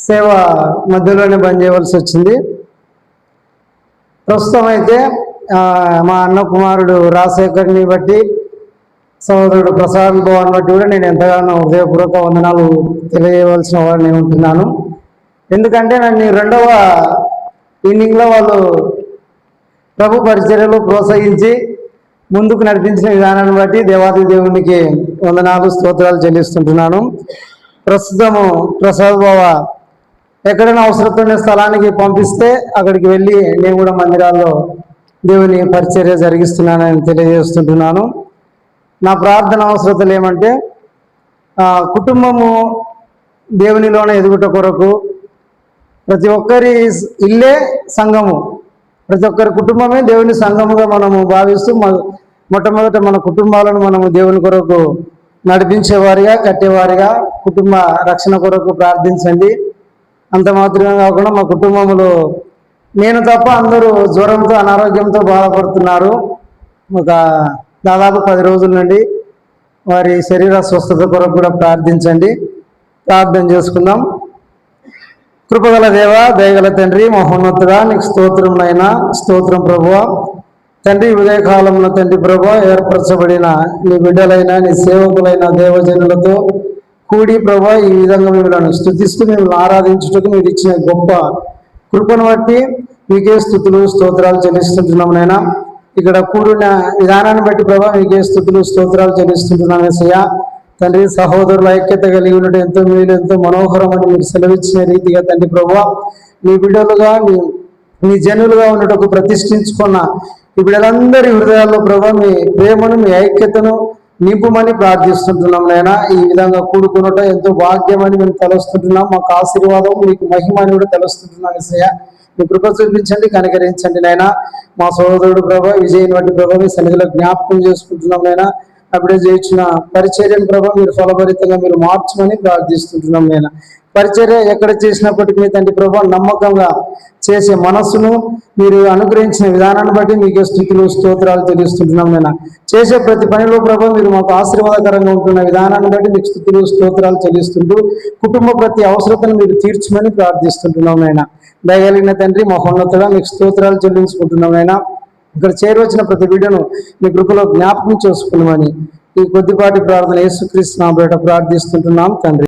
సేవ మధ్యలోనే బంద్ చేయవలసి వచ్చింది. ప్రస్తుతం అయితే మా అన్న కుమారుడు రాజశేఖర్ని బట్టి, సహోదరుడు ప్రసాద్ భవన్ బట్టి కూడా నేను ఎంతగానో హృదయపూర్వక వందనాలు తెలియజేయవలసిన వాడిని ఉంటున్నాను. ఎందుకంటే నన్ను రెండవ ఇన్నింగ్లో వాళ్ళు ప్రభు పరిచర్యలు ప్రోత్సహించి ముందుకు నడిపించిన విధానాన్ని బట్టి దేవాది దేవునికి వందనాలు స్తోత్రాలు చెల్లిస్తుంటున్నాను. ప్రస్తుతము ప్రసాద్ బావ ఎక్కడైనా అవసరం ఉన్న స్థలానికి పంపిస్తే అక్కడికి వెళ్ళి నేను కూడా మందిరాల్లో దేవుని పరిచర్య జరిగిస్తున్నానని తెలియజేస్తుంటున్నాను. నా ప్రార్థన అవసరతలు ఏమంటే కుటుంబము దేవునిలోనే ఎదుగుట కొరకు ప్రతి ఒక్కరి ఇల్లే సంఘము, ప్రతి ఒక్కరి కుటుంబమే దేవుని సంఘముగా మనము భావిస్తూ మొట్టమొదట మన కుటుంబాలను మనము దేవుని కొరకు నడిపించేవారిగా, కట్టేవారిగా, కుటుంబ రక్షణ కొరకు ప్రార్థించండి. అంత మాత్రమే కాకుండా మా కుటుంబంలో నేను తప్ప అందరూ జ్వరంతో అనారోగ్యంతో బాధపడుతున్నారు. ఒక దాదాపు 10 రోజుల నుండి వారి శరీర స్వస్థత కొరకు కూడా ప్రార్థించండి. ప్రార్థన చేసుకుందాం. కృపగల దేవ, దయగల తండ్రి, మహోన్నతుడా, నీకు స్తోత్రం నైనా, స్తోత్రం ప్రభువా. తండ్రి, ఉదయకాలంలో తండ్రి ప్రభువా ఏర్పరచబడిన నీ బిడ్డలైన నీ సేవకులైన దేవజనులతో కూడి ప్రభువా ఈ విధంగా మిమ్మల్ని స్తుతిస్తూ మిమ్మల్ని ఆరాధించుటకు మీరు ఇచ్చిన గొప్ప కృపను బట్టి మీకే స్తుతులు స్తోత్రాలు చెల్లిస్తుంటున్నాం నైనా. ఇక్కడ కూడిన విధానాన్ని బట్టి ప్రభావ మీకే స్తుతులు స్తోత్రాలు చెల్లిస్తుంటున్నాం యేసయ్యా. తండ్రి, సహోదరుల ఐక్యత కలిగి ఉండటం ఎంతో మేలు, ఎంతో మనోహరం అని మీరు సెలవిచ్చిన రీతిగా తండ్రి ప్రభువ మీ బిడ్డలుగా మీ జనులుగా ఉండటకు ప్రతిష్ఠించుకున్న ఈ బిడ్డలందరి హృదయాల్లో ప్రభావ మీ ప్రేమను, మీ ఐక్యతను నింపుమని ప్రార్థిస్తుంటున్నాం నైనా. ఈ విధంగా కూడుకున్నట ఎంతో భాగ్యమని మేము తలుస్తుంటున్నాం. మాకు ఆశీర్వాదం, మీకు మహిమ అని కూడా తెలుస్తుంటున్నాం యేసయ్యా. మీ కృప చూపించండి, కనికరించండి నైనా. మా సహోదరుడు ప్రభా విజయని వంటి ప్రభావ మీ సన్నిధిలో జ్ఞాపకం చేసుకుంటున్నాం నైనా. అప్పుడే చేయించిన పరిచర్యను ప్రభావ మీరు ఫలభరితంగా మీరు మార్చమని ప్రార్థిస్తుంటున్నాం నేను. పరిచర్య ఎక్కడ చేసినప్పటికీ తండ్రి ప్రభావ నమ్మకంగా చేసే మనస్సును మీరు అనుగ్రహించిన విధానాన్ని బట్టి మీకే స్తుతులు స్తోత్రాలు తెలుస్తుంటున్నాం నేను. చేసే ప్రతి పనిలో ప్రభావ మీరు మాకు ఆశీర్వాదకరంగా ఉంటున్న విధానాన్ని బట్టి మీకు స్తుతులు స్తోత్రాలు చెల్లిస్తుంటూ కుటుంబ ప్రతి అవసరతను మీరు తీర్చమని ప్రార్థిస్తుంటున్నాం నాయన. దయగలిగిన తండ్రి, మహోన్నతుడా, మీకు స్తోత్రాలు చెల్లించుకుంటున్నాం నాయన. ఇక్కడ చేరవచ్చిన ప్రతి బిడ్డను మీ కృపలో జ్ఞాపకం చేసుకున్నామని ఈ కొద్దిపాటి ప్రార్థన యేసుక్రీస్తు నామమున ప్రార్థిస్తుంటున్నాం తండ్రి.